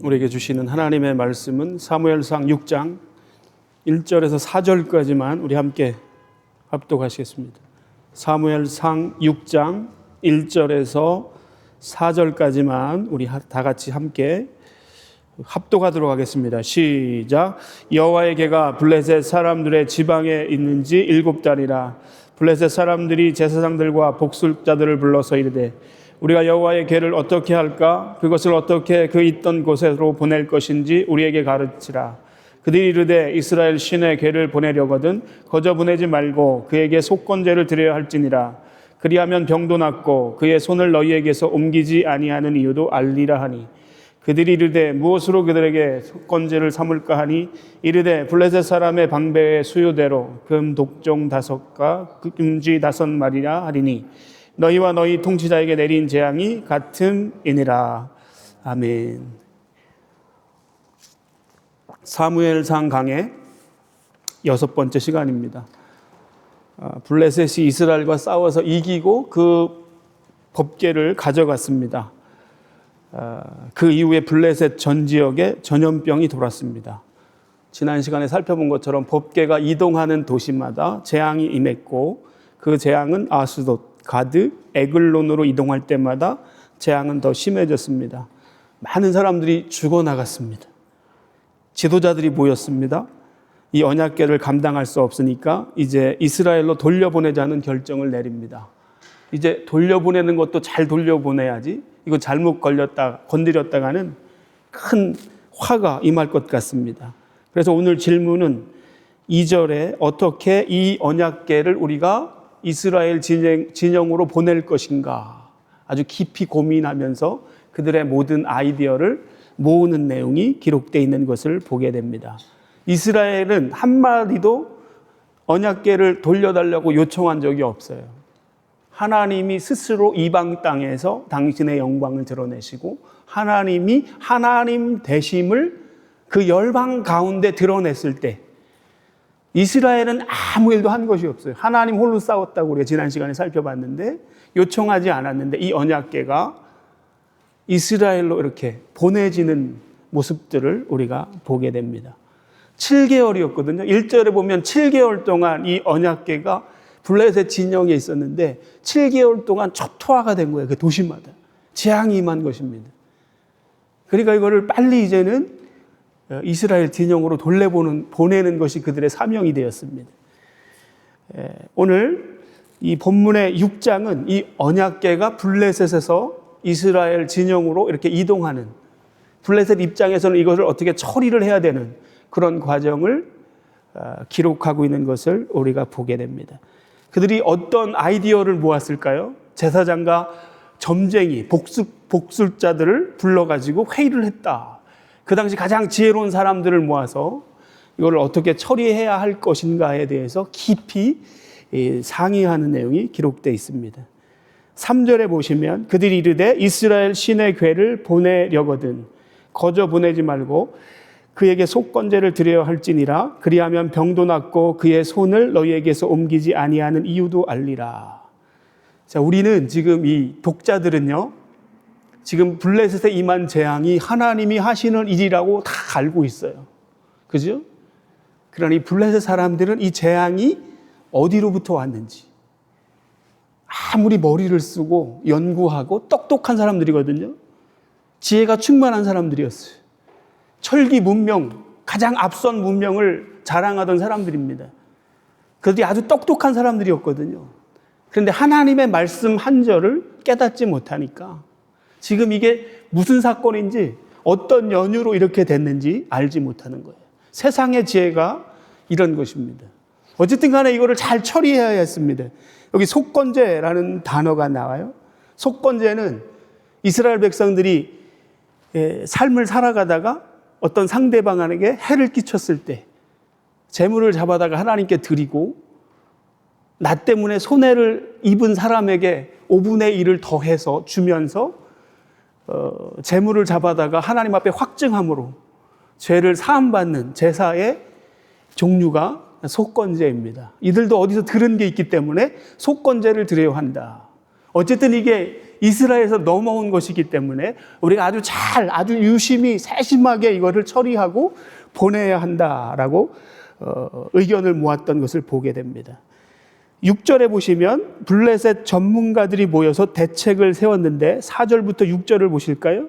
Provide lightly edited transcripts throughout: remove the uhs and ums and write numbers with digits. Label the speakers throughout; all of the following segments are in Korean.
Speaker 1: 우리에게 주시는 하나님의 말씀은 사무엘상 6장 1절에서 4절까지만 우리 함께 합독하시겠습니다. 사무엘상 6장 1절에서 4절까지만 우리 다 같이 함께 합독하도록 하겠습니다. 시작. 여호와의 궤가 블레셋 사람들의 지방에 있는지 7달이라. 블레셋 사람들이 제사장들과 복술자들을 불러서 이르되 우리가 여호와의 궤를 어떻게 할까? 그것을 어떻게 그 있던 곳으로 보낼 것인지 우리에게 가르치라. 그들이 이르되 이스라엘 신의 궤를 보내려거든 거저 보내지 말고 그에게 속건제를 드려야 할지니라. 그리하면 병도 낫고 그의 손을 너희에게서 옮기지 아니하는 이유도 알리라 하니 그들이 이르되 무엇으로 그들에게 속건제를 삼을까 하니 이르되 블레셋 사람의 방배의 수요대로 금 독종 5과 금쥐 5마리라 하리니 너희와 너희 통치자에게 내린 재앙이 같음이니라. 아멘. 사무엘상 강의 6번째 시간입니다. 블레셋이 이스라엘과 싸워서 이기고 그 법궤를 가져갔습니다. 그 이후에 블레셋 전 지역에 전염병이 돌았습니다. 지난 시간에 살펴본 것처럼 법궤가 이동하는 도시마다 재앙이 임했고 그 재앙은 아스돗, 가드, 에글론으로 이동할 때마다 재앙은 더 심해졌습니다. 많은 사람들이 죽어나갔습니다. 지도자들이 모였습니다. 이 언약궤를 감당할 수 없으니까 이제 이스라엘로 돌려보내자는 결정을 내립니다. 이제 돌려보내는 것도 잘 돌려보내야지 이거 잘못 건드렸다가는 큰 화가 임할 것 같습니다. 그래서 오늘 질문은 2절에 어떻게 이 언약궤를 우리가 이스라엘 진영으로 보낼 것인가 아주 깊이 고민하면서 그들의 모든 아이디어를 모으는 내용이 기록되어 있는 것을 보게 됩니다. 이스라엘은 한마디도 언약궤를 돌려달라고 요청한 적이 없어요. 하나님이 스스로 이방 땅에서 당신의 영광을 드러내시고 하나님이 하나님 되심을 그 열방 가운데 드러냈을 때 이스라엘은 아무 일도 한 것이 없어요. 하나님 홀로 싸웠다고 우리가 지난 시간에 살펴봤는데 요청하지 않았는데 이 언약궤가 이스라엘로 이렇게 보내지는 모습들을 우리가 보게 됩니다. 7개월이었거든요. 1절에 보면 7개월 동안 이 언약궤가 블레셋 진영에 있었는데 7개월 동안 초토화가 된 거예요. 그 도시마다. 재앙이 임한 것입니다. 그러니까 이거를 빨리 이제는 이스라엘 진영으로 보내는 것이 그들의 사명이 되었습니다. 오늘 이 본문의 6장은 이 언약궤가 블레셋에서 이스라엘 진영으로 이렇게 이동하는 블레셋 입장에서는 이것을 어떻게 처리를 해야 되는 그런 과정을 기록하고 있는 것을 우리가 보게 됩니다. 그들이 어떤 아이디어를 모았을까요? 제사장과 점쟁이, 복술자들을 불러가지고 회의를 했다. 그 당시 가장 지혜로운 사람들을 모아서 이걸 어떻게 처리해야 할 것인가에 대해서 깊이 상의하는 내용이 기록되어 있습니다. 3절에 보시면 그들이 이르되 이스라엘 신의 궤를 보내려거든 거저 보내지 말고 그에게 속건제를 드려야 할지니라. 그리하면 병도 낫고 그의 손을 너희에게서 옮기지 아니하는 이유도 알리라. 자, 우리는 지금 이 독자들은요, 지금 블레셋에 임한 재앙이 하나님이 하시는 일이라고 다 알고 있어요. 그죠? 그러나 이 블레셋 사람들은 이 재앙이 어디로부터 왔는지 아무리 머리를 쓰고 연구하고 똑똑한 사람들이거든요. 지혜가 충만한 사람들이었어요. 철기 문명, 가장 앞선 문명을 자랑하던 사람들입니다. 그들이 아주 똑똑한 사람들이었거든요. 그런데 하나님의 말씀 한 절을 깨닫지 못하니까 지금 이게 무슨 사건인지 어떤 연유로 이렇게 됐는지 알지 못하는 거예요. 세상의 지혜가 이런 것입니다. 어쨌든 간에 이거를 잘 처리해야 했습니다. 여기 속건제라는 단어가 나와요. 속건제는 이스라엘 백성들이 삶을 살아가다가 어떤 상대방에게 해를 끼쳤을 때 재물을 잡아다가 하나님께 드리고 나 때문에 손해를 입은 사람에게 5분의 1을 더해서 주면서 재물을 잡아다가 하나님 앞에 확증함으로 죄를 사함받는 제사의 종류가 속건제입니다. 이들도 어디서 들은 게 있기 때문에 속건제를 드려야 한다. 어쨌든 이게 이스라엘에서 넘어온 것이기 때문에 우리가 아주 유심히 세심하게 이거를 처리하고 보내야 한다라고 의견을 모았던 것을 보게 됩니다. 6절에 보시면 블레셋 전문가들이 모여서 대책을 세웠는데 4절부터 6절을 보실까요?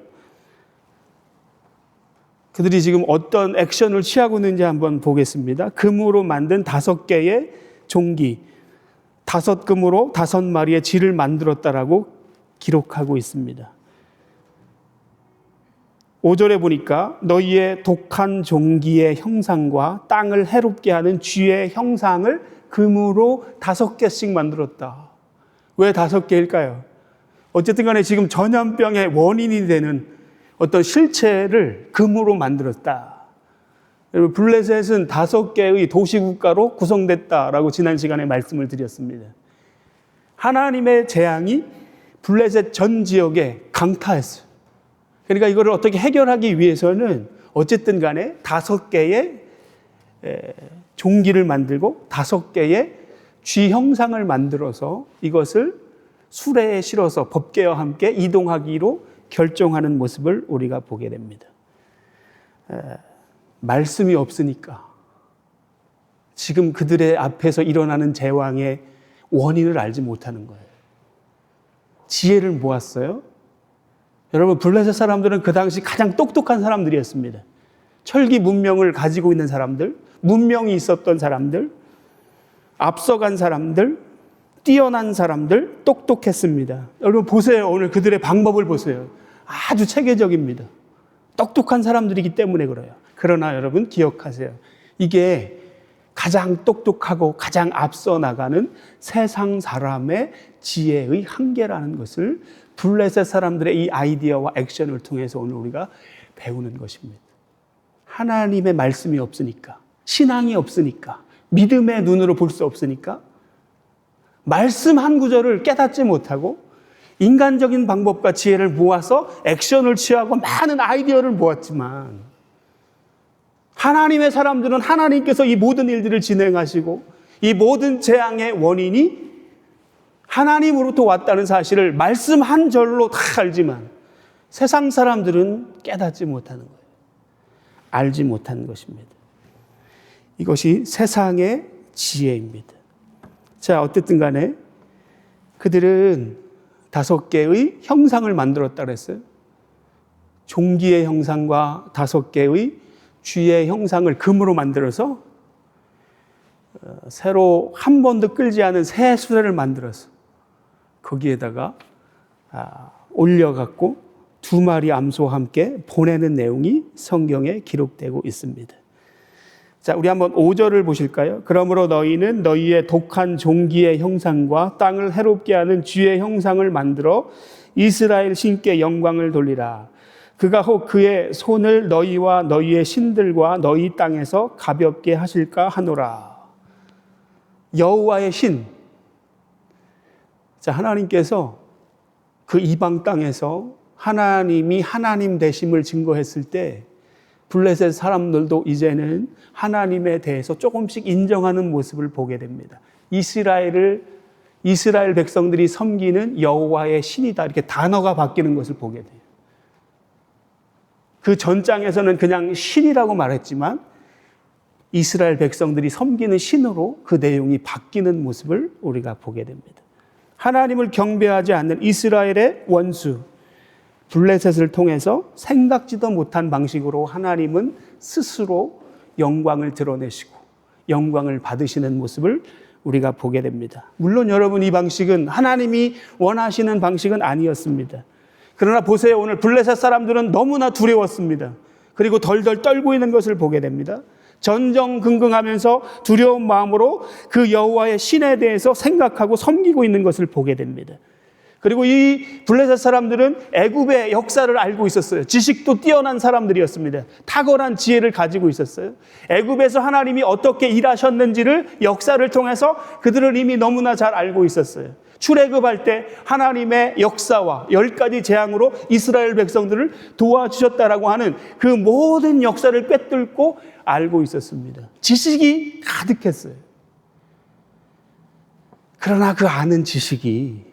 Speaker 1: 그들이 지금 어떤 액션을 취하고 있는지 한번 보겠습니다. 금으로 만든 5개의 종기, 5금으로 5마리의 쥐를 만들었다라고 기록하고 있습니다. 5절에 보니까 너희의 독한 종기의 형상과 땅을 해롭게 하는 쥐의 형상을 금으로 5개씩 만들었다. 왜 5개일까요? 어쨌든 간에 지금 전염병의 원인이 되는 어떤 실체를 금으로 만들었다. 여러분, 블레셋은 5개의 도시국가로 구성됐다라고 지난 시간에 말씀을 드렸습니다. 하나님의 재앙이 블레셋 전 지역에 강타했어요. 그러니까 이거를 어떻게 해결하기 위해서는 어쨌든 간에 5개의 종기를 만들고 5개의 쥐 형상을 만들어서 이것을 수레에 실어서 법궤와 함께 이동하기로 결정하는 모습을 우리가 보게 됩니다. 말씀이 없으니까 지금 그들의 앞에서 일어나는 재앙의 원인을 알지 못하는 거예요. 지혜를 모았어요. 여러분, 블레셋 사람들은 그 당시 가장 똑똑한 사람들이었습니다. 철기 문명을 가지고 있는 사람들, 문명이 있었던 사람들, 앞서간 사람들, 뛰어난 사람들, 똑똑했습니다. 여러분 보세요. 오늘 그들의 방법을 보세요. 아주 체계적입니다. 똑똑한 사람들이기 때문에 그래요. 그러나 여러분 기억하세요. 이게 가장 똑똑하고 가장 앞서 나가는 세상 사람의 지혜의 한계라는 것을 블레셋 사람들의 이 아이디어와 액션을 통해서 오늘 우리가 배우는 것입니다. 하나님의 말씀이 없으니까, 신앙이 없으니까, 믿음의 눈으로 볼 수 없으니까 말씀 한 구절을 깨닫지 못하고 인간적인 방법과 지혜를 모아서 액션을 취하고 많은 아이디어를 모았지만 하나님의 사람들은 하나님께서 이 모든 일들을 진행하시고 이 모든 재앙의 원인이 하나님으로부터 왔다는 사실을 말씀 한 절로 다 알지만 세상 사람들은 깨닫지 못하는 거예요. 알지 못하는 것입니다. 이것이 세상의 지혜입니다. 자, 어쨌든 간에 그들은 5개의 형상을 만들었다 그랬어요. 종기의 형상과 5개의 쥐의 형상을 금으로 만들어서 새로 한 번도 끌지 않은 새 수레를 만들어서 거기에다가 올려갖고 2마리 암소와 함께 보내는 내용이 성경에 기록되고 있습니다. 자, 우리 한번 5절을 보실까요? 그러므로 너희는 너희의 독한 종기의 형상과 땅을 해롭게 하는 쥐의 형상을 만들어 이스라엘 신께 영광을 돌리라. 그가 혹 그의 손을 너희와 너희의 신들과 너희 땅에서 가볍게 하실까 하노라. 여호와의 신. 자, 하나님께서 그 이방 땅에서 하나님이 하나님 되심을 증거했을 때 블레셋 사람들도 이제는 하나님에 대해서 조금씩 인정하는 모습을 보게 됩니다. 이스라엘 백성들이 섬기는 여호와의 신이다. 이렇게 단어가 바뀌는 것을 보게 돼요. 그 전장에서는 그냥 신이라고 말했지만 이스라엘 백성들이 섬기는 신으로 그 내용이 바뀌는 모습을 우리가 보게 됩니다. 하나님을 경배하지 않는 이스라엘의 원수 블레셋을 통해서 생각지도 못한 방식으로 하나님은 스스로 영광을 드러내시고 영광을 받으시는 모습을 우리가 보게 됩니다. 물론 여러분, 이 방식은 하나님이 원하시는 방식은 아니었습니다. 그러나 보세요. 오늘 블레셋 사람들은 너무나 두려웠습니다. 그리고 덜덜 떨고 있는 것을 보게 됩니다. 전전긍긍하면서 두려운 마음으로 그 여호와의 신에 대해서 생각하고 섬기고 있는 것을 보게 됩니다. 그리고 이 블레셋 사람들은 애굽의 역사를 알고 있었어요. 지식도 뛰어난 사람들이었습니다. 탁월한 지혜를 가지고 있었어요. 애굽에서 하나님이 어떻게 일하셨는지를 역사를 통해서 그들은 이미 너무나 잘 알고 있었어요. 출애굽할 때 하나님의 역사와 10가지 재앙으로 이스라엘 백성들을 도와주셨다라고 하는 그 모든 역사를 꿰뚫고 알고 있었습니다. 지식이 가득했어요. 그러나 그 아는 지식이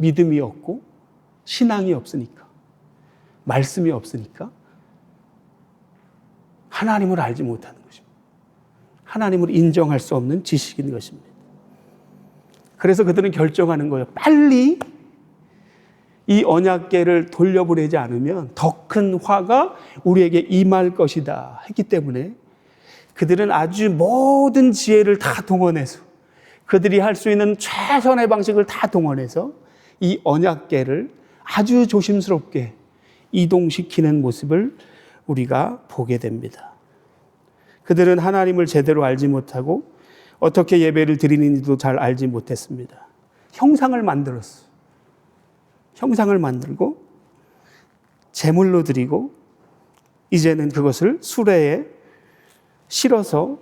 Speaker 1: 믿음이 없고 신앙이 없으니까, 말씀이 없으니까 하나님을 알지 못하는 것입니다. 하나님을 인정할 수 없는 지식인 것입니다. 그래서 그들은 결정하는 거예요. 빨리 이 언약궤를 돌려보내지 않으면 더 큰 화가 우리에게 임할 것이다 했기 때문에 그들은 아주 모든 지혜를 다 동원해서, 그들이 할 수 있는 최선의 방식을 다 동원해서 이 언약궤를 아주 조심스럽게 이동시키는 모습을 우리가 보게 됩니다. 그들은 하나님을 제대로 알지 못하고 어떻게 예배를 드리는지도 잘 알지 못했습니다. 형상을 만들었어요. 형상을 만들고 제물로 드리고 이제는 그것을 수레에 실어서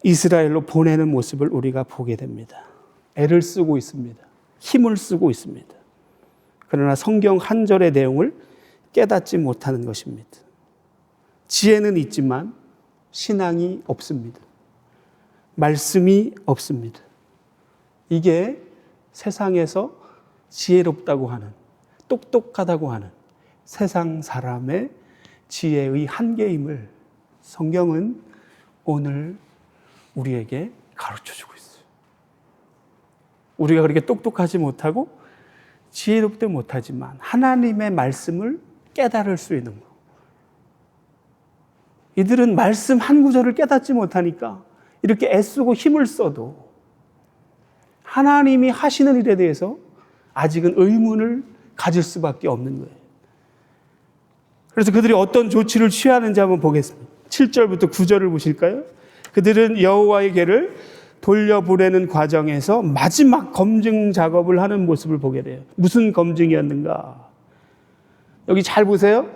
Speaker 1: 이스라엘로 보내는 모습을 우리가 보게 됩니다. 애를 쓰고 있습니다. 힘을 쓰고 있습니다. 그러나 성경 한 절의 내용을 깨닫지 못하는 것입니다. 지혜는 있지만 신앙이 없습니다. 말씀이 없습니다. 이게 세상에서 지혜롭다고 하는, 똑똑하다고 하는 세상 사람의 지혜의 한계임을 성경은 오늘 우리에게 가르쳐주고 있어요. 우리가 그렇게 똑똑하지 못하고 지혜롭지 못하지만 하나님의 말씀을 깨달을 수 있는 것. 이들은 말씀 한 구절을 깨닫지 못하니까 이렇게 애쓰고 힘을 써도 하나님이 하시는 일에 대해서 아직은 의문을 가질 수밖에 없는 거예요. 그래서 그들이 어떤 조치를 취하는지 한번 보겠습니다. 7절부터 9절을 보실까요? 그들은 여호와의 궤를 돌려보내는 과정에서 마지막 검증 작업을 하는 모습을 보게 돼요. 무슨 검증이었는가? 여기 잘 보세요.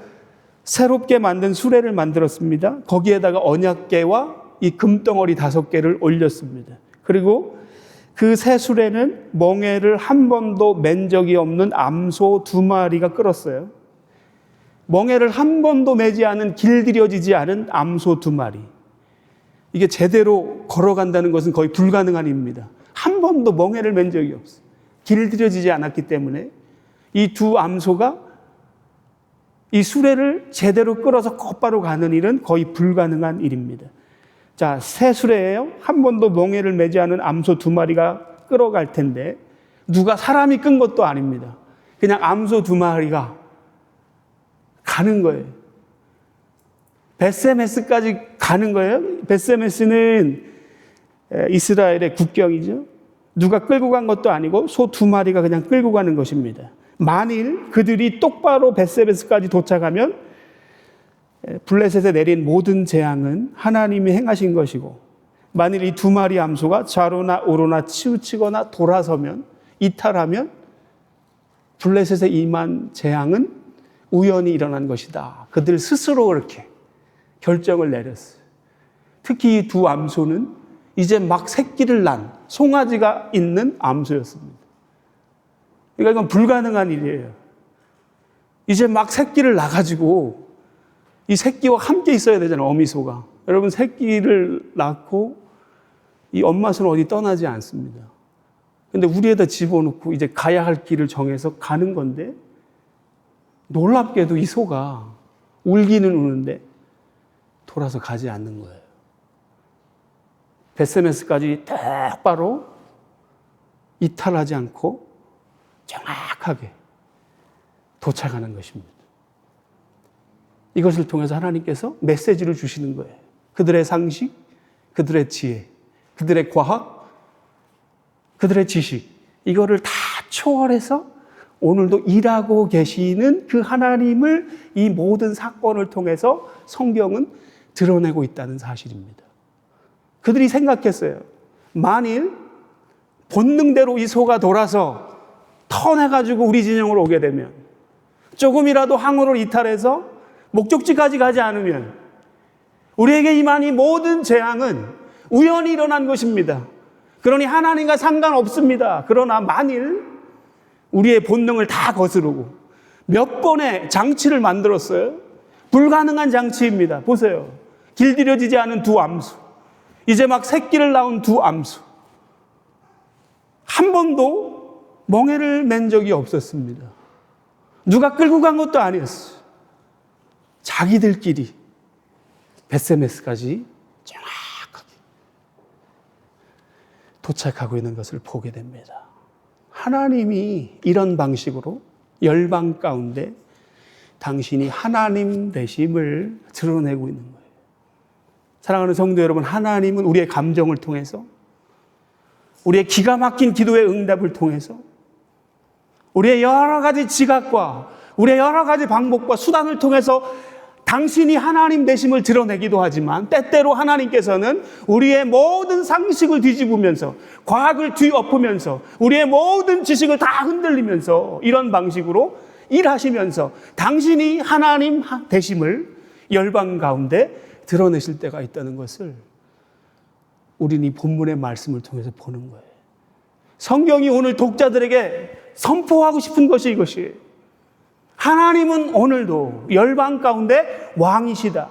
Speaker 1: 새롭게 만든 수레를 만들었습니다. 거기에다가 언약궤와 이 금덩어리 5개를 올렸습니다. 그리고 그 새 수레는 멍에를 한 번도 맨 적이 없는 암소 2마리가 끌었어요. 멍에를 한 번도 매지 않은, 길들여지지 않은 암소 2마리. 이게 제대로 걸어간다는 것은 거의 불가능한 일입니다. 한 번도 멍에를 맨 적이 없어요. 길들여지지 않았기 때문에 이 두 암소가 이 수레를 제대로 끌어서 곧바로 가는 일은 거의 불가능한 일입니다. 자, 새 수레예요. 한 번도 멍에를 매지 않은 암소 2마리가 끌어갈 텐데 누가 사람이 끈 것도 아닙니다. 그냥 암소 2마리가 가는 거예요. 벳세메스까지 가는 거예요. 벳세메스는 이스라엘의 국경이죠. 누가 끌고 간 것도 아니고 소 2마리가 그냥 끌고 가는 것입니다. 만일 그들이 똑바로 벳세메스까지 도착하면 블레셋에 내린 모든 재앙은 하나님이 행하신 것이고, 만일 이 2마리 암소가 좌로나 우로나 치우치거나 돌아서면, 이탈하면 블레셋에 임한 재앙은 우연히 일어난 것이다. 그들 스스로 그렇게 결정을 내렸어요. 특히 이 두 암소는 이제 막 새끼를 난 송아지가 있는 암소였습니다. 그러니까 이건 불가능한 일이에요. 이제 막 새끼를 낳아가지고 이 새끼와 함께 있어야 되잖아요, 어미소가. 여러분, 새끼를 낳고 이 엄마소는 어디 떠나지 않습니다. 근데 우리에다 집어넣고 이제 가야 할 길을 정해서 가는 건데, 놀랍게도 이 소가 울기는 우는데 돌아서 가지 않는 거예요. 벳세메스까지 똑바로 이탈하지 않고 정확하게 도착하는 것입니다. 이것을 통해서 하나님께서 메시지를 주시는 거예요. 그들의 상식, 그들의 지혜, 그들의 과학, 그들의 지식, 이거를 다 초월해서 오늘도 일하고 계시는 그 하나님을 이 모든 사건을 통해서 성경은 드러내고 있다는 사실입니다. 그들이 생각했어요. 만일 본능대로 이 소가 돌아서 턴해가지고 우리 진영으로 오게 되면, 조금이라도 항우를 이탈해서 목적지까지 가지 않으면 우리에게 임한 이 모든 재앙은 우연히 일어난 것입니다. 그러니 하나님과 상관없습니다. 그러나 만일 우리의 본능을 다 거스르고 몇 번의 장치를 만들었어요. 불가능한 장치입니다. 보세요. 길들여지지 않은 두 암소, 이제 막 새끼를 낳은 두 암소, 한 한 번도 멍에를 맨 적이 없었습니다. 누가 끌고 간 것도 아니었어요. 자기들끼리 벳세메스까지 정확하게 도착하고 있는 것을 보게 됩니다. 하나님이 이런 방식으로 열방 가운데 당신이 하나님 되심을 드러내고 있는 거예요. 사랑하는 성도 여러분, 하나님은 우리의 감정을 통해서, 우리의 기가 막힌 기도의 응답을 통해서, 우리의 여러 가지 지각과 우리의 여러 가지 방법과 수단을 통해서 당신이 하나님 되심을 드러내기도 하지만, 때때로 하나님께서는 우리의 모든 상식을 뒤집으면서, 과학을 뒤엎으면서, 우리의 모든 지식을 다 흔들리면서 이런 방식으로 일하시면서 당신이 하나님 되심을 열방 가운데 드러내실 때가 있다는 것을 우리는 이 본문의 말씀을 통해서 보는 거예요. 성경이 오늘 독자들에게 선포하고 싶은 것이 이것이에요. 하나님은 오늘도 열방 가운데 왕이시다.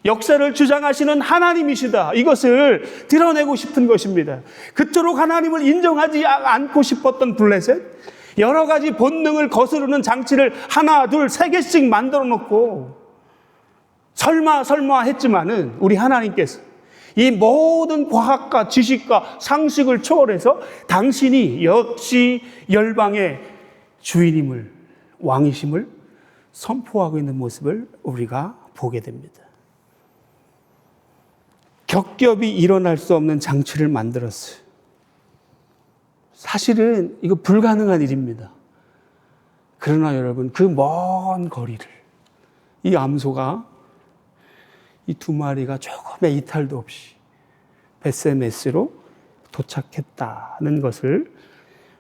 Speaker 1: 역사를 주장하시는 하나님이시다. 이것을 드러내고 싶은 것입니다. 그토록 하나님을 인정하지 않고 싶었던 블레셋, 여러 가지 본능을 거스르는 장치를 하나, 둘, 세 개씩 만들어 놓고 설마 했지만은 우리 하나님께서 이 모든 과학과 지식과 상식을 초월해서 당신이 역시 열방의 주인임을, 왕이심을 선포하고 있는 모습을 우리가 보게 됩니다. 겹겹이 일어날 수 없는 장치를 만들었어요. 사실은 이거 불가능한 일입니다. 그러나 여러분, 그 먼 거리를 이 암소가, 이 두 마리가 조금의 이탈도 없이 벳세메스로 도착했다는 것을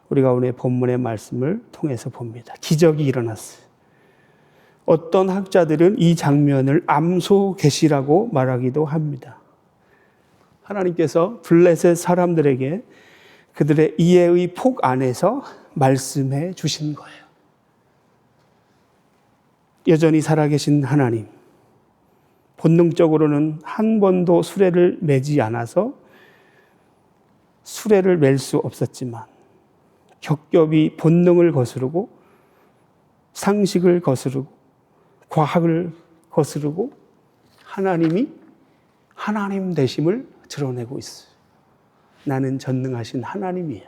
Speaker 1: 우리가 오늘 본문의 말씀을 통해서 봅니다. 기적이 일어났어요. 어떤 학자들은 이 장면을 암소 계시라고 말하기도 합니다. 하나님께서 블레셋 사람들에게 그들의 이해의 폭 안에서 말씀해 주신 거예요. 여전히 살아계신 하나님, 본능적으로는 한 번도 수레를 매지 않아서 수레를 맬 수 없었지만 겹겹이 본능을 거스르고 상식을 거스르고 과학을 거스르고 하나님이 하나님 되심을 드러내고 있어요. 나는 전능하신 하나님이야.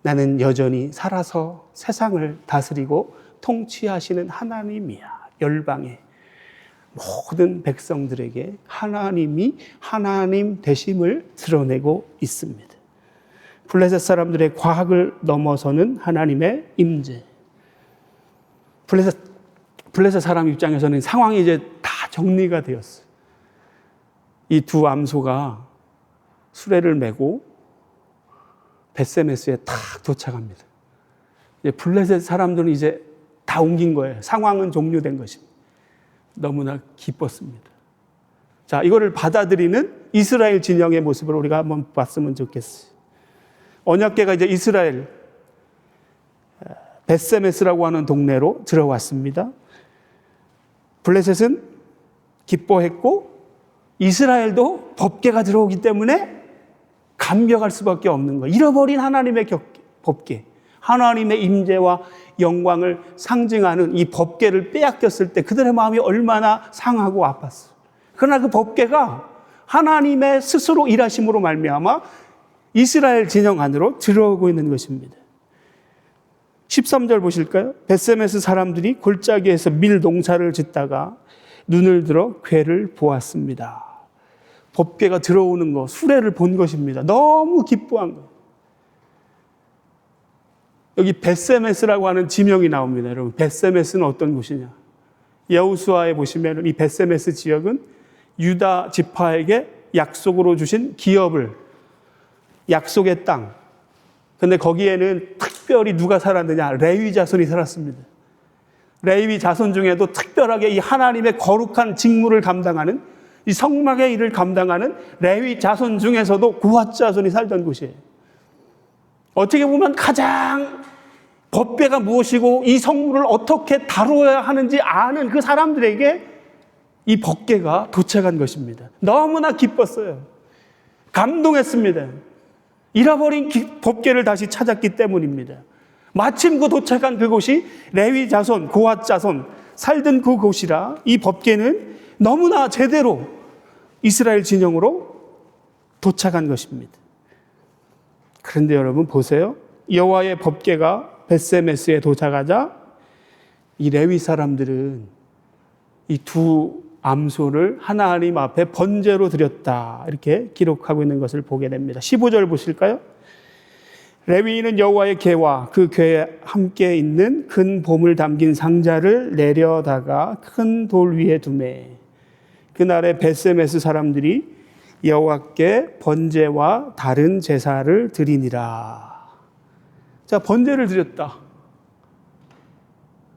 Speaker 1: 나는 여전히 살아서 세상을 다스리고 통치하시는 하나님이야. 열방의 모든 백성들에게 하나님이 하나님 되심을 드러내고 있습니다. 블레셋 사람들의 과학을 넘어서는 하나님의 임재. 블레셋 사람 입장에서는 상황이 이제 다 정리가 되었어요. 이 두 암소가 수레를 메고 벳세메스에 탁 도착합니다. 이제 블레셋 사람들은 이제 다 옮긴 거예요. 상황은 종료된 것입니다. 너무나 기뻤습니다. 자, 이거를 받아들이는 이스라엘 진영의 모습을 우리가 한번 봤으면 좋겠어요. 언약궤가 이제 이스라엘 벳세메스라고 하는 동네로 들어왔습니다. 블레셋은 기뻐했고 이스라엘도 법궤가 들어오기 때문에 감격할 수밖에 없는 거예요. 잃어버린 하나님의 법궤, 하나님의 임재와 영광을 상징하는 이 법궤를 빼앗겼을 때 그들의 마음이 얼마나 상하고 아팠어요. 그러나 그 법궤가 하나님의 스스로 일하심으로 말미암아 이스라엘 진영 안으로 들어오고 있는 것입니다. 13절 보실까요? 벳세메스 사람들이 골짜기에서 밀 농사를 짓다가 눈을 들어 궤를 보았습니다. 법궤가 들어오는 거, 수레를 본 것입니다. 너무 기뻐한 거예요. 여기 벳세메스라고 하는 지명이 나옵니다. 여러분, 벳세메스는 어떤 곳이냐? 여호수아에 보시면 이 벳세메스 지역은 유다 지파에게 약속으로 주신 기업을, 약속의 땅. 근데 거기에는 특별히 누가 살았느냐? 레위 자손이 살았습니다. 레위 자손 중에도 특별하게 이 하나님의 거룩한 직무를 감당하는, 이 성막의 일을 감당하는 레위 자손 중에서도 구핫 자손이 살던 곳이에요. 어떻게 보면 가장 법궤가 무엇이고 이 성물을 어떻게 다루어야 하는지 아는 그 사람들에게 이 법궤가 도착한 것입니다. 너무나 기뻤어요. 감동했습니다. 잃어버린 법궤를 다시 찾았기 때문입니다. 마침 그 도착한 그곳이 레위 자손, 고핫 자손 살던 그곳이라 이 법궤는 너무나 제대로 이스라엘 진영으로 도착한 것입니다. 그런데 여러분 보세요. 여호와의 법궤가 벳세메스에 도착하자 이 레위 사람들은 이 두 암소를 하나님 앞에 번제로 드렸다, 이렇게 기록하고 있는 것을 보게 됩니다. 15절 보실까요? 레위인은 여호와의 궤와 그 궤에 함께 있는 큰 봄을 담긴 상자를 내려다가 큰 돌 위에 두매. 그날에 벳세메스 사람들이 여호와께 번제와 다른 제사를 드리니라. 자, 번제를 드렸다.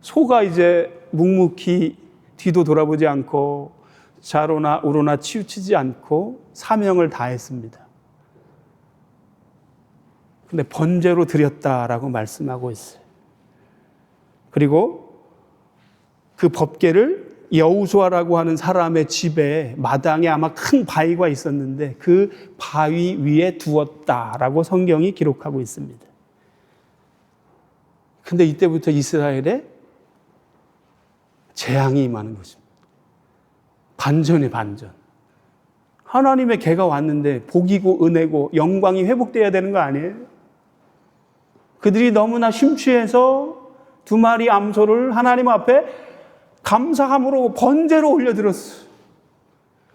Speaker 1: 소가 이제 묵묵히 뒤도 돌아보지 않고 좌로나 우로나 치우치지 않고 사명을 다했습니다. 근데 번제로 드렸다라고 말씀하고 있어요. 그리고 그 법궤를 여우수아라고 하는 사람의 집에 마당에 아마 큰 바위가 있었는데 그 바위 위에 두었다라고 성경이 기록하고 있습니다. 근데 이때부터 이스라엘에 재앙이 임하는 것입니다. 반전의 반전. 하나님의 궤가 왔는데 복이고 은혜고 영광이 회복돼야 되는 거 아니에요? 그들이 너무나 심취해서 두 마리 암소를 하나님 앞에 감사함으로 번제로 올려드렸어.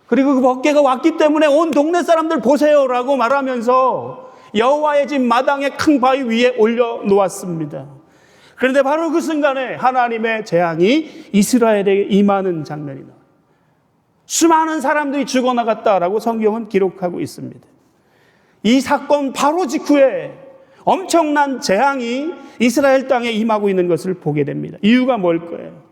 Speaker 1: 그리고 그 법궤가 왔기 때문에 온 동네 사람들 보세요라고 말하면서 여호와의 집 마당에 큰 바위 위에 올려놓았습니다. 그런데 바로 그 순간에 하나님의 재앙이 이스라엘에게 임하는 장면이 나와요. 수많은 사람들이 죽어나갔다라고 성경은 기록하고 있습니다. 이 사건 바로 직후에 엄청난 재앙이 이스라엘 땅에 임하고 있는 것을 보게 됩니다. 이유가 뭘까요?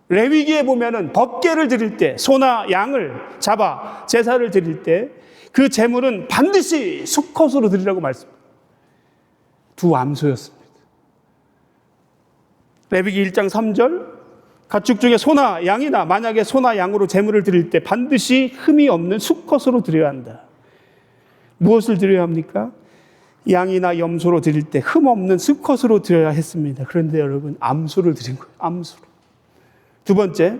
Speaker 1: 레위기에 보면은 법궤를 드릴 때 소나 양을 잡아 제사를 드릴 때 그 제물은 반드시 수컷으로 드리라고 말씀합니다. 두 암소였습니다. 레위기 1장 3절 가축 중에 소나 양이나 만약에 소나 양으로 제물을 드릴 때 반드시 흠이 없는 수컷으로 드려야 한다. 무엇을 드려야 합니까? 양이나 염소로 드릴 때 흠 없는 수컷으로 드려야 했습니다. 그런데 여러분 암소를 드린 거예요. 암소로. 두 번째,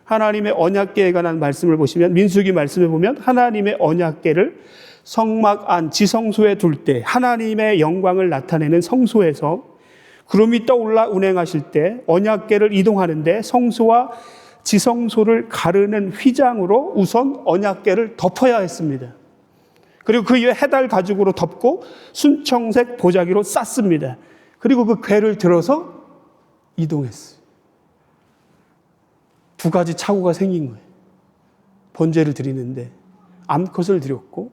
Speaker 1: 하나님의 언약궤에 관한 말씀을 보시면 민수기 말씀에 보면 하나님의 언약궤를 성막 안 지성소에 둘 때 하나님의 영광을 나타내는 성소에서 구름이 떠올라 운행하실 때 언약궤를 이동하는데 성소와 지성소를 가르는 휘장으로 우선 언약궤를 덮어야 했습니다. 그리고 그 위에 해달 가죽으로 덮고 순청색 보자기로 쌌습니다. 그리고 그 궤를 들어서 이동했어요. 두 가지 착오가 생긴 거예요. 번제를 드리는데 암컷을 드렸고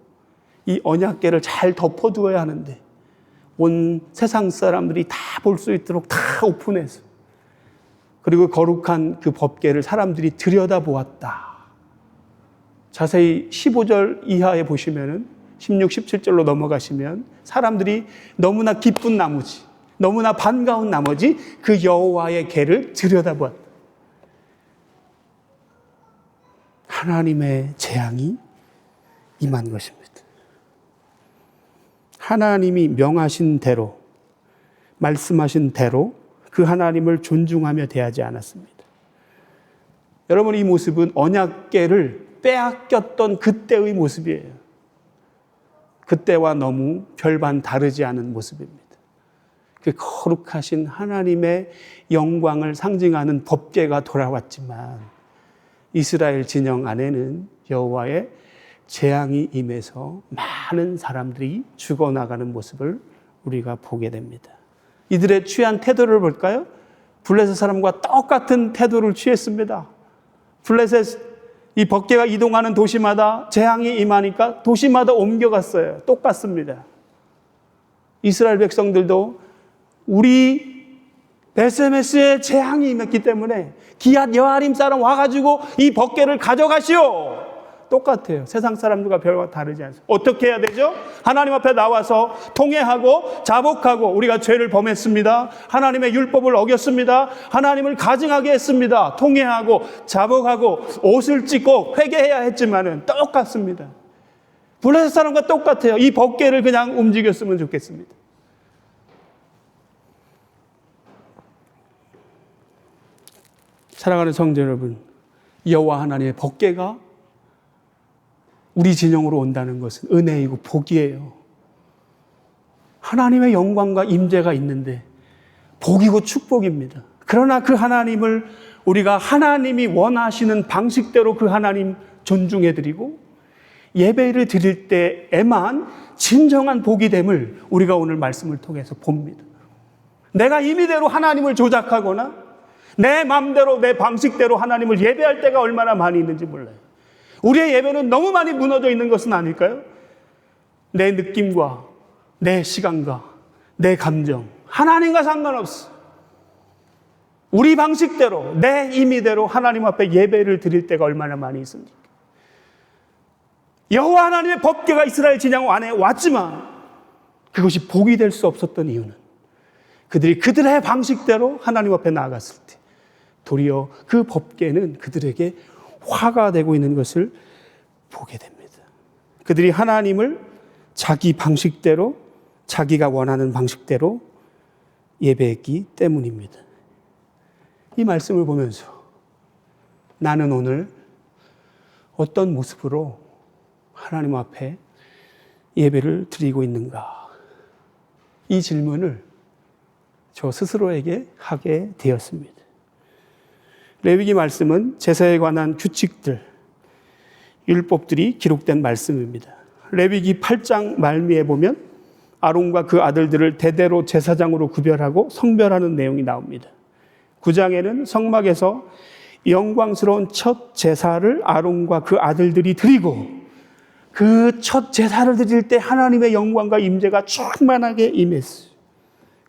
Speaker 1: 이 언약궤를 잘 덮어두어야 하는데 온 세상 사람들이 다 볼 수 있도록 다 오픈해서 그리고 거룩한 그 법궤를 사람들이 들여다보았다. 자세히 15절 이하에 보시면은 16, 17절로 넘어가시면 사람들이 너무나 기쁜 나머지 너무나 반가운 나머지 그 여호와의 궤를 들여다보았다. 하나님의 재앙이 임한 것입니다. 하나님이 명하신 대로 말씀하신 대로 그 하나님을 존중하며 대하지 않았습니다. 여러분, 이 모습은 언약궤를 빼앗겼던 그때의 모습이에요. 그때와 너무 별반 다르지 않은 모습입니다. 그 거룩하신 하나님의 영광을 상징하는 법궤가 돌아왔지만 이스라엘 진영 안에는 여호와의 재앙이 임해서 많은 사람들이 죽어나가는 모습을 우리가 보게 됩니다. 이들의 취한 태도를 볼까요? 블레셋 사람과 똑같은 태도를 취했습니다. 블레셋 이 법궤가 이동하는 도시마다 재앙이 임하니까 도시마다 옮겨갔어요. 똑같습니다. 이스라엘 백성들도 우리 벳세메스에 재앙이 임했기 때문에 기앗 여아림 사람 와가지고 이 법궤를 가져가시오. 똑같아요. 세상 사람들과 별과 다르지 않습니다. 어떻게 해야 되죠? 하나님 앞에 나와서 통회하고 자복하고 우리가 죄를 범했습니다. 하나님의 율법을 어겼습니다. 하나님을 가증하게 했습니다. 통회하고 자복하고 옷을 찢고 회개해야 했지만은 똑같습니다. 블레셋 사람과 똑같아요. 이 법궤를 그냥 움직였으면 좋겠습니다. 사랑하는 성도 여러분, 여호와 하나님의 법궤가 우리 진영으로 온다는 것은 은혜이고 복이에요. 하나님의 영광과 임재가 있는데 복이고 축복입니다. 그러나 그 하나님을 우리가 하나님이 원하시는 방식대로 그 하나님 존중해드리고 예배를 드릴 때에만 진정한 복이 됨을 우리가 오늘 말씀을 통해서 봅니다. 내가 임의대로 하나님을 조작하거나 내 마음대로 내 방식대로 하나님을 예배할 때가 얼마나 많이 있는지 몰라요. 우리의 예배는 너무 많이 무너져 있는 것은 아닐까요? 내 느낌과 내 시간과 내 감정, 하나님과 상관없어. 우리 방식대로 내 임의대로 하나님 앞에 예배를 드릴 때가 얼마나 많이 있습니까? 여호와 하나님의 법궤가 이스라엘 진영 안에 왔지만 그것이 복이 될 수 없었던 이유는 그들이 그들의 방식대로 하나님 앞에 나아갔을 때 도리어 그 법궤는 그들에게 화가 되고 있는 것을 보게 됩니다. 그들이 하나님을 자기 방식대로 자기가 원하는 방식대로 예배했기 때문입니다. 이 말씀을 보면서 나는 오늘 어떤 모습으로 하나님 앞에 예배를 드리고 있는가? 이 질문을 저 스스로에게 하게 되었습니다. 레위기 말씀은 제사에 관한 규칙들, 율법들이 기록된 말씀입니다. 레위기 8장 말미에 보면 아론과 그 아들들을 대대로 제사장으로 구별하고 성별하는 내용이 나옵니다. 9장에는 성막에서 영광스러운 첫 제사를 아론과 그 아들들이 드리고 그 첫 제사를 드릴 때 하나님의 영광과 임재가 충만하게 임했어요.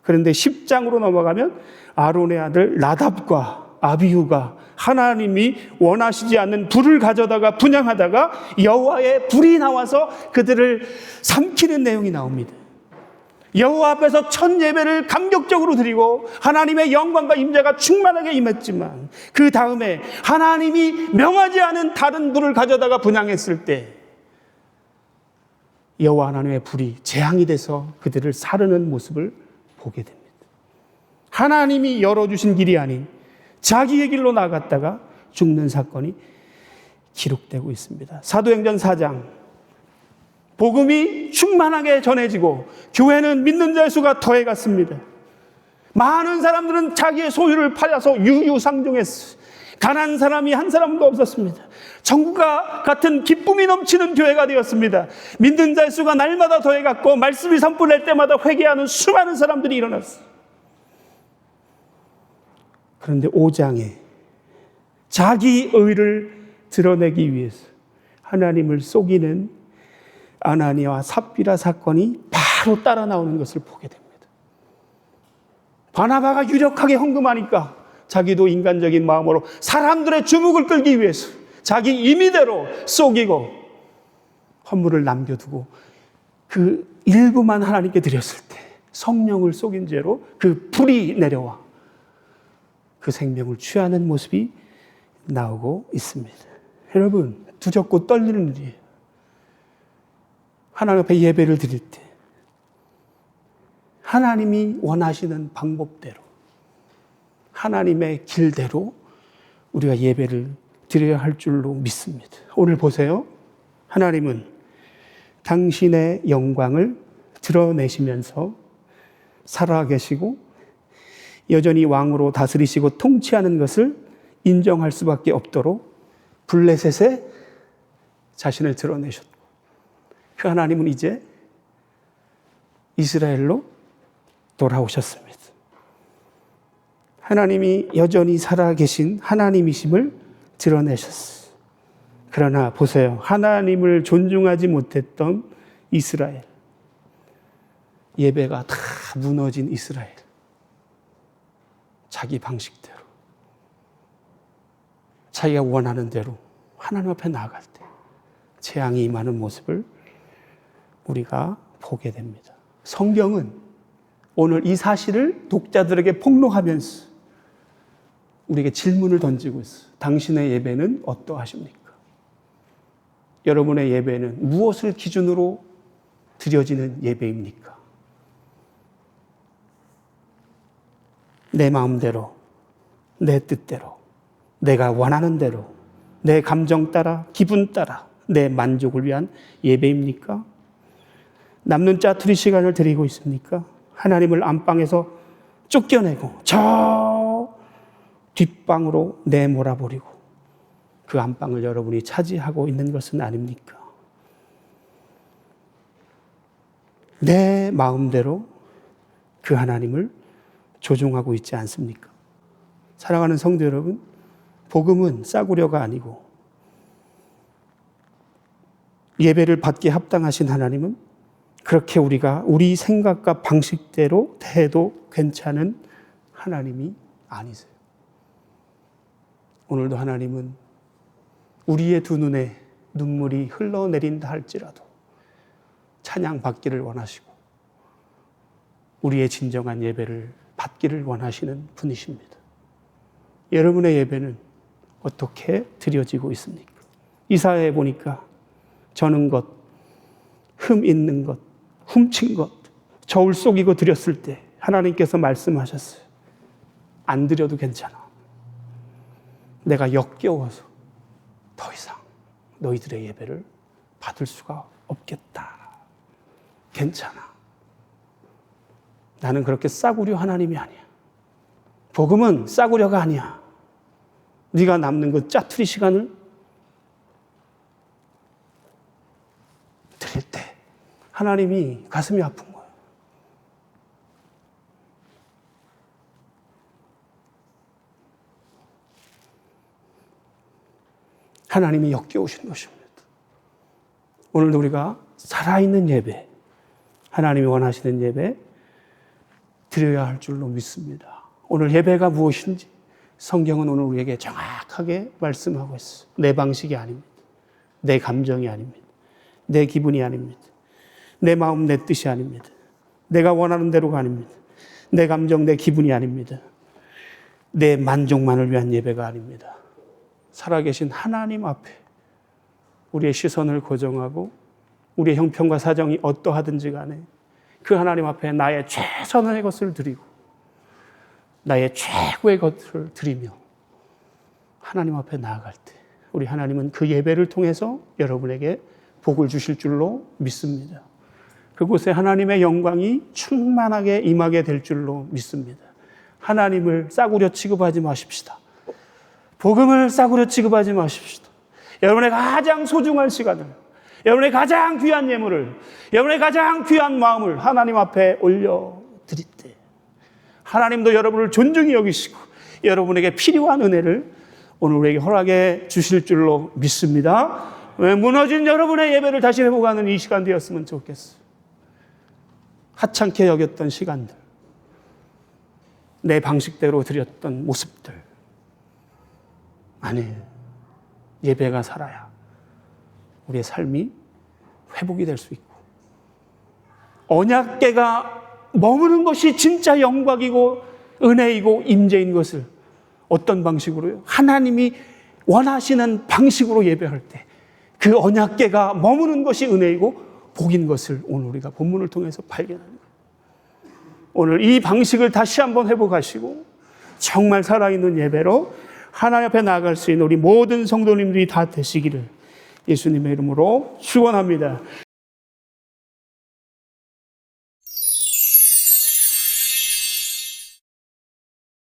Speaker 1: 그런데 10장으로 넘어가면 아론의 아들 나답과 아비후가 하나님이 원하시지 않는 불을 가져다가 분향하다가 여호와의 불이 나와서 그들을 삼키는 내용이 나옵니다. 여호와 앞에서 첫 예배를 감격적으로 드리고 하나님의 영광과 임재가 충만하게 임했지만 그 다음에 하나님이 명하지 않은 다른 불을 가져다가 분향했을 때 여호와 하나님의 불이 재앙이 돼서 그들을 사르는 모습을 보게 됩니다. 하나님이 열어주신 길이 아닌 자기의 길로 나갔다가 죽는 사건이 기록되고 있습니다. 사도행전 4장 복음이 충만하게 전해지고 교회는 믿는 자의 수가 더해갔습니다. 많은 사람들은 자기의 소유를 팔아서 유유상종했어요. 가난한 사람이 한 사람도 없었습니다. 천국과 같은 기쁨이 넘치는 교회가 되었습니다. 믿는 자의 수가 날마다 더해갔고 말씀이 선포될 때마다 회개하는 수많은 사람들이 일어났어요. 그런데 5장에 자기 의를 드러내기 위해서 하나님을 속이는 아나니아와 삽비라 사건이 바로 따라 나오는 것을 보게 됩니다. 바나바가 유력하게 헌금하니까 자기도 인간적인 마음으로 사람들의 주목을 끌기 위해서 자기 임의대로 속이고 헌물을 남겨두고 그 일부만 하나님께 드렸을 때 성령을 속인 죄로 그 불이 내려와 그 생명을 취하는 모습이 나오고 있습니다. 여러분, 두렵고 떨리는 일이에요. 하나님 앞에 예배를 드릴 때 하나님이 원하시는 방법대로 하나님의 길대로 우리가 예배를 드려야 할 줄로 믿습니다. 오늘 보세요. 하나님은 당신의 영광을 드러내시면서 살아계시고 여전히 왕으로 다스리시고 통치하는 것을 인정할 수밖에 없도록 블레셋에 자신을 드러내셨고 그 하나님은 이제 이스라엘로 돌아오셨습니다. 하나님이 여전히 살아계신 하나님이심을 드러내셨어요. 그러나 보세요. 하나님을 존중하지 못했던 이스라엘. 예배가 다 무너진 이스라엘. 자기 방식대로 자기가 원하는 대로 하나님 앞에 나아갈 때 재앙이 임하는 모습을 우리가 보게 됩니다. 성경은 오늘 이 사실을 독자들에게 폭로하면서 우리에게 질문을 던지고 있어요. 당신의 예배는 어떠하십니까? 여러분의 예배는 무엇을 기준으로 드려지는 예배입니까? 내 마음대로, 내 뜻대로, 내가 원하는 대로, 내 감정 따라, 기분 따라, 내 만족을 위한 예배입니까? 남는 짜투리 시간을 드리고 있습니까? 하나님을 안방에서 쫓겨내고 저 뒷방으로 내몰아버리고 그 안방을 여러분이 차지하고 있는 것은 아닙니까? 내 마음대로 그 하나님을 조종하고 있지 않습니까? 사랑하는 성도 여러분, 복음은 싸구려가 아니고 예배를 받기에 합당하신 하나님은 그렇게 우리가 우리 생각과 방식대로 대해도 괜찮은 하나님이 아니세요. 오늘도 하나님은 우리의 두 눈에 눈물이 흘러내린다 할지라도 찬양 받기를 원하시고 우리의 진정한 예배를 받기를 원하시는 분이십니다. 여러분의 예배는 어떻게 드려지고 있습니까? 이사야에 보니까 저는 것, 흠 있는 것, 훔친 것, 저울 속이고 드렸을 때 하나님께서 말씀하셨어요. 안 드려도 괜찮아. 내가 역겨워서 더 이상 너희들의 예배를 받을 수가 없겠다. 괜찮아. 나는 그렇게 싸구려 하나님이 아니야. 복음은 싸구려가 아니야. 네가 남는 그 짜투리 시간을 드릴 때 하나님이 가슴이 아픈 거예요. 하나님이 역겨우신 것입니다. 오늘도 우리가 살아있는 예배, 하나님이 원하시는 예배 드려야 할 줄로 믿습니다. 오늘 예배가 무엇인지 성경은 오늘 우리에게 정확하게 말씀하고 있어요. 내 방식이 아닙니다. 내 감정이 아닙니다. 내 기분이 아닙니다. 내 마음, 내 뜻이 아닙니다. 내가 원하는 대로가 아닙니다. 내 감정, 내 기분이 아닙니다. 내 만족만을 위한 예배가 아닙니다. 살아계신 하나님 앞에 우리의 시선을 고정하고 우리의 형편과 사정이 어떠하든지 간에 그 하나님 앞에 나의 최선의 것을 드리고 나의 최고의 것을 드리며 하나님 앞에 나아갈 때 우리 하나님은 그 예배를 통해서 여러분에게 복을 주실 줄로 믿습니다. 그곳에 하나님의 영광이 충만하게 임하게 될 줄로 믿습니다. 하나님을 싸구려 취급하지 마십시다. 복음을 싸구려 취급하지 마십시다. 여러분의 가장 소중한 시간을, 여러분의 가장 귀한 예물을, 여러분의 가장 귀한 마음을 하나님 앞에 올려드릴 때 하나님도 여러분을 존중히 여기시고 여러분에게 필요한 은혜를 오늘 우리에게 허락해 주실 줄로 믿습니다. 무너진 여러분의 예배를 다시 회복하는 이 시간 되었으면 좋겠어요. 하찮게 여겼던 시간들, 내 방식대로 드렸던 모습들, 아니, 예배가 살아야 우리의 삶이 회복이 될 수 있고 언약궤가 머무는 것이 진짜 영광이고 은혜이고 임재인 것을 어떤 방식으로요? 하나님이 원하시는 방식으로 예배할 때 그 언약궤가 머무는 것이 은혜이고 복인 것을 오늘 우리가 본문을 통해서 발견합니다. 오늘 이 방식을 다시 한번 회복하시고 정말 살아있는 예배로 하나님 앞에 나아갈 수 있는 우리 모든 성도님들이 다 되시기를 예수님의 이름으로 축원합니다.